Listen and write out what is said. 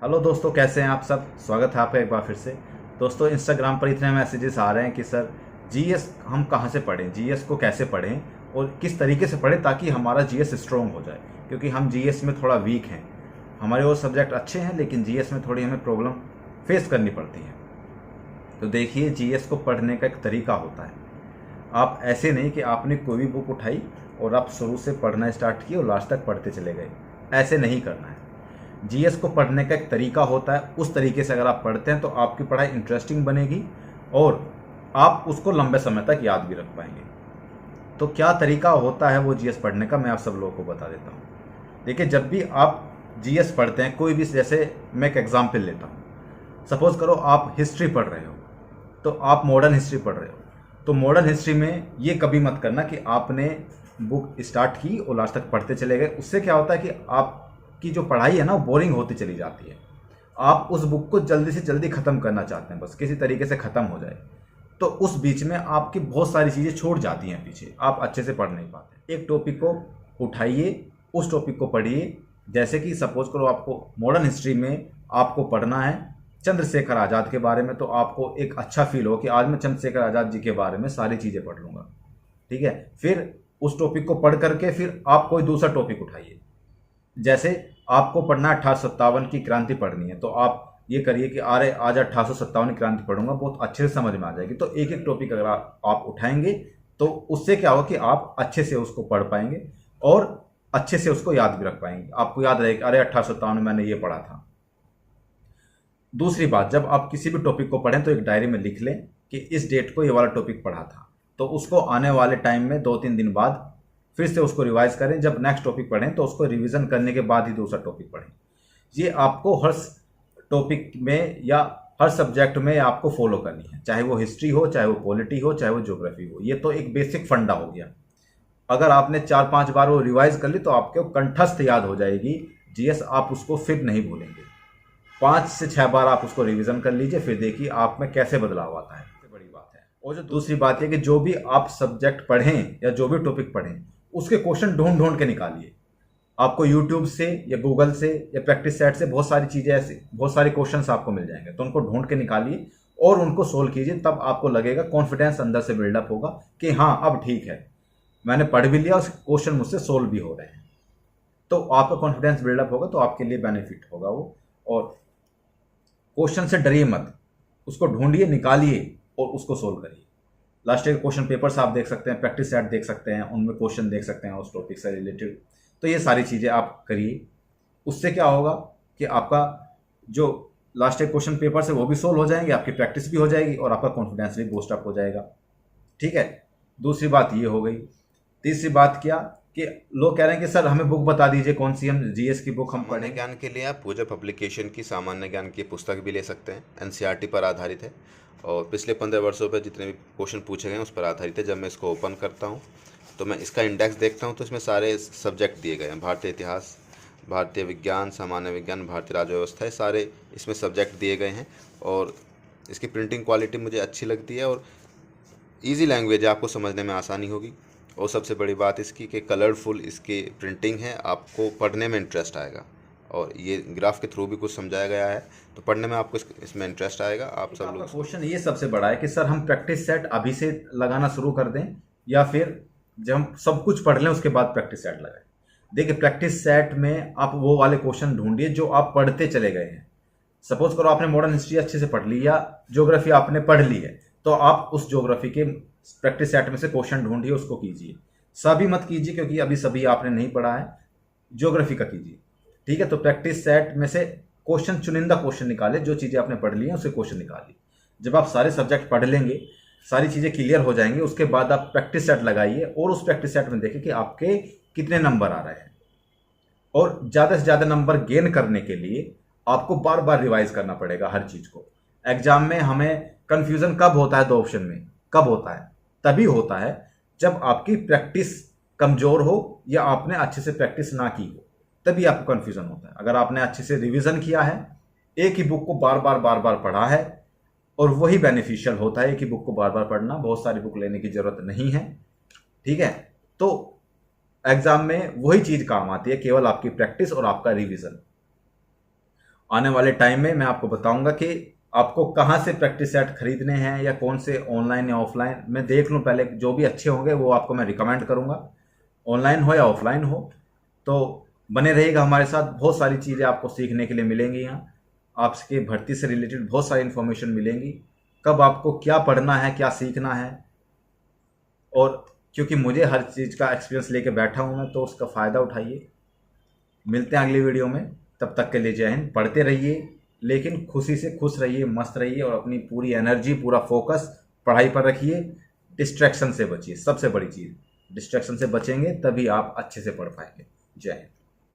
Hello दोस्तों, कैसे हैं आप सब। स्वागत है आपका एक बार फिर से। दोस्तों, इंस्टाग्राम पर इतने मैसेजेस आ रहे हैं कि सर जीएस हम कहाँ से पढ़ें, जीएस को कैसे पढ़ें और किस तरीके से पढ़ें ताकि हमारा जीएस स्ट्रॉन्ग हो जाए, क्योंकि हम जीएस में थोड़ा वीक हैं। हमारे वो सब्जेक्ट अच्छे हैं लेकिन जीएस में थोड़ी हमें प्रॉब्लम फेस करनी पड़ती है। तो देखिए, जीएस को पढ़ने का एक तरीका होता है। आप ऐसे नहीं कि आपने कोई भी बुक उठाई और आप शुरू से पढ़ना स्टार्ट किया और लास्ट तक पढ़ते चले गए। ऐसे नहीं करना है। जीएस को पढ़ने का एक तरीका होता है। उस तरीके से अगर आप पढ़ते हैं तो आपकी पढ़ाई इंटरेस्टिंग बनेगी और आप उसको लंबे समय तक याद भी रख पाएंगे। तो क्या तरीका होता है वो जीएस पढ़ने का, मैं आप सब लोगों को बता देता हूँ। देखिए, जब भी आप जीएस पढ़ते हैं कोई भी, जैसे मैं एक एग्जाम्पल लेता हूँ। सपोज करो आप हिस्ट्री पढ़ रहे हो, तो आप मॉडर्न हिस्ट्री पढ़ रहे हो, तो मॉडर्न हिस्ट्री में ये कभी मत करना कि आपने बुक स्टार्ट की और लास्ट तक पढ़ते चले गए। उससे क्या होता है कि आपकी जो पढ़ाई है ना वो बोरिंग होती चली जाती है। आप उस बुक को जल्दी से जल्दी ख़त्म करना चाहते हैं, बस किसी तरीके से ख़त्म हो जाए। तो उस बीच में आपकी बहुत सारी चीज़ें छूट जाती हैं पीछे, आप अच्छे से पढ़ नहीं पाते। एक टॉपिक को उठाइए, उस टॉपिक को पढ़िए। जैसे कि सपोज करो आपको मॉडर्न हिस्ट्री में आपको पढ़ना है चंद्रशेखर आज़ाद के बारे में, तो आपको एक अच्छा फील हो कि आज मैं चंद्रशेखर आज़ाद जी के बारे में सारी चीज़ें पढ़ लूँगा। ठीक है, फिर उस टॉपिक को पढ़ करके फिर आप कोई दूसरा टॉपिक उठाइए। जैसे आपको पढ़ना है 1857 की क्रांति पढ़नी है, तो आप ये करिए कि अरे आज 1857 की क्रांति पढ़ूंगा, बहुत अच्छे से समझ में आ जाएगी। तो एक एक टॉपिक अगर आप उठाएंगे तो उससे क्या होगा कि आप अच्छे से उसको पढ़ पाएंगे और अच्छे से उसको याद भी रख पाएंगे। आपको याद रहेगा अरे 1857 में मैंने ये पढ़ा था। दूसरी बात, जब आप किसी भी टॉपिक को पढ़ें तो एक डायरी में लिख लें कि इस डेट को ये वाला टॉपिक पढ़ा था, तो उसको आने वाले टाइम में 2-3 दिन बाद फिर से उसको रिवाइज करें। जब नेक्स्ट टॉपिक पढ़ें तो उसको रिवीजन करने के बाद ही दूसरा टॉपिक पढ़ें। ये आपको हर टॉपिक में या हर सब्जेक्ट में आपको फॉलो करनी है, चाहे वो हिस्ट्री हो, चाहे वो पॉलिटी हो, चाहे वो ज्योग्राफी हो। ये तो एक बेसिक फंडा हो गया। अगर आपने 4-5 बार वो रिवाइज कर ली तो आपको कंठस्थ याद हो जाएगी जीएस, आप उसको फिर नहीं भूलेंगे। 5 से 6 बार आप उसको रिवीजन कर लीजिए, फिर देखिए आप में कैसे बदलाव आता है। सबसे बड़ी बात है। और जो दूसरी बात है कि जो भी आप सब्जेक्ट पढ़ें या जो भी टॉपिक पढ़ें उसके क्वेश्चन ढूंढ ढूंढ के निकालिए। आपको यूट्यूब से या गूगल से या प्रैक्टिस सेट से बहुत सारी चीज़ें ऐसे बहुत सारे क्वेश्चंस आपको मिल जाएंगे, तो उनको ढूंढ के निकालिए और उनको सोल्व कीजिए। तब आपको लगेगा, कॉन्फिडेंस अंदर से बिल्डअप होगा कि हाँ अब ठीक है, मैंने पढ़ भी लिया और क्वेश्चन मुझसे सोल्व भी हो रहे हैं। तो आपका कॉन्फिडेंस बिल्डअप होगा तो आपके लिए बेनिफिट होगा वो। और क्वेश्चन से डरिए मत, उसको ढूंढिए, निकालिए और उसको सोल्व करिए। लास्ट ईयर क्वेश्चन पेपर्स आप देख सकते हैं, प्रैक्टिस सेट देख सकते हैं, उनमें क्वेश्चन देख सकते हैं उस टॉपिक से रिलेटेड। तो ये सारी चीज़ें आप करिए। उससे क्या होगा कि आपका जो लास्ट ईयर क्वेश्चन पेपर है वो भी सोल्व हो जाएंगे, आपकी प्रैक्टिस भी हो जाएगी और आपका कॉन्फिडेंस भी बूस्ट अप हो जाएगा। ठीक है, दूसरी बात ये हो गई। तीसरी बात क्या कि लोग कह रहे हैं कि सर हमें बुक बता दीजिए कौन सी हम जीएस की बुक हम सामान्य पढ़ें। ज्ञान के लिए आप पूजा पब्लिकेशन की सामान्य ज्ञान की पुस्तक भी ले सकते हैं। एनसीईआरटी पर आधारित है और पिछले 15 वर्षों पर जितने भी क्वेश्चन पूछे गए हैं उस पर आधारित है। जब मैं इसको ओपन करता हूँ तो मैं इसका इंडेक्स देखता हूँ तो इसमें सारे सब्जेक्ट दिए गए हैं। भारतीय इतिहास, भारतीय विज्ञान, सामान्य विज्ञान, भारतीय राज्य व्यवस्था, ये सारे इसमें सब्जेक्ट दिए गए हैं। और इसकी प्रिंटिंग क्वालिटी मुझे अच्छी लगती है और ईजी लैंग्वेज है, आपको समझने में आसानी होगी। और सबसे बड़ी बात इसकी कि कलरफुल इसकी प्रिंटिंग है, आपको पढ़ने में इंटरेस्ट आएगा। और ये ग्राफ के थ्रू भी कुछ समझाया गया है, तो पढ़ने में आपको इसमें इंटरेस्ट आएगा। आप सब आपका लोग क्वेश्चन ये सबसे बड़ा है कि सर हम प्रैक्टिस सेट अभी से लगाना शुरू कर दें या फिर जब हम सब कुछ पढ़ लें उसके बाद प्रैक्टिस सेट लगाएं। देखिए, प्रैक्टिस सेट में आप वो वाले क्वेश्चन ढूंढिए जो आप पढ़ते चले गए हैं। सपोज करो आपने मॉडर्न हिस्ट्री अच्छे से पढ़ ली या ज्योग्राफी आपने पढ़ ली है, तो आप उस ज्योग्राफी के प्रैक्टिस सेट में से क्वेश्चन ढूंढिए, उसको कीजिए। सभी मत कीजिए क्योंकि अभी सभी आपने नहीं पढ़ा है, ज्योग्राफी का कीजिए। ठीक है, तो प्रैक्टिस सेट में से क्वेश्चन, चुनिंदा क्वेश्चन निकाले, जो चीज़ें आपने पढ़ ली हैं उससे क्वेश्चन निकालिए। जब आप सारे सब्जेक्ट पढ़ लेंगे, सारी चीज़ें क्लियर हो जाएंगी, उसके बाद आप प्रैक्टिस सेट लगाइए और उस प्रैक्टिस सेट में देखें कि आपके कितने नंबर आ रहे हैं। और ज़्यादा से ज़्यादा नंबर गेन करने के लिए आपको बार बार रिवाइज करना पड़ेगा हर चीज़ को। एग्जाम में हमें कन्फ्यूज़न कब होता है, दो ऑप्शन में कब होता है? तभी होता है जब आपकी प्रैक्टिस कमज़ोर हो या आपने अच्छे से प्रैक्टिस ना की हो, तभी आपको कन्फ्यूज़न होता है। अगर आपने अच्छे से रिवीजन किया है, एक ही बुक को बार बार पढ़ा है, और वही बेनिफिशियल होता है। एक ही बुक को बार बार पढ़ना, बहुत सारी बुक लेने की ज़रूरत नहीं है। ठीक है, तो एग्जाम में वही चीज़ काम आती है, केवल आपकी प्रैक्टिस और आपका रिवीजन। आने वाले टाइम में मैं आपको बताऊंगा कि आपको कहाँ से प्रैक्टिस सेट खरीदने हैं या कौन से ऑनलाइन या ऑफलाइन। मैं देख लूँ पहले, जो भी अच्छे होंगे वो आपको मैं रिकमेंड करूँगा, ऑनलाइन हो या ऑफलाइन हो। तो बने रहिएगा हमारे साथ, बहुत सारी चीज़ें आपको सीखने के लिए मिलेंगी यहाँ। आपके भर्ती से रिलेटेड बहुत सारी इन्फॉर्मेशन मिलेंगी, कब आपको क्या पढ़ना है, क्या सीखना है। और क्योंकि मुझे हर चीज़ का एक्सपीरियंस लेके बैठा हूँ मैं, तो उसका फ़ायदा उठाइए। मिलते हैं अगली वीडियो में, तब तक के लिए जय हिंद। पढ़ते रहिए लेकिन खुशी से खुश रहिए, मस्त रहिए और अपनी पूरी एनर्जी, पूरा फोकस पढ़ाई पर रखिए। डिस्ट्रैक्शन से बचिए, सबसे बड़ी चीज़ डिस्ट्रैक्शन से बचेंगे तभी आप अच्छे से पढ़ पाएंगे। जय हिंद।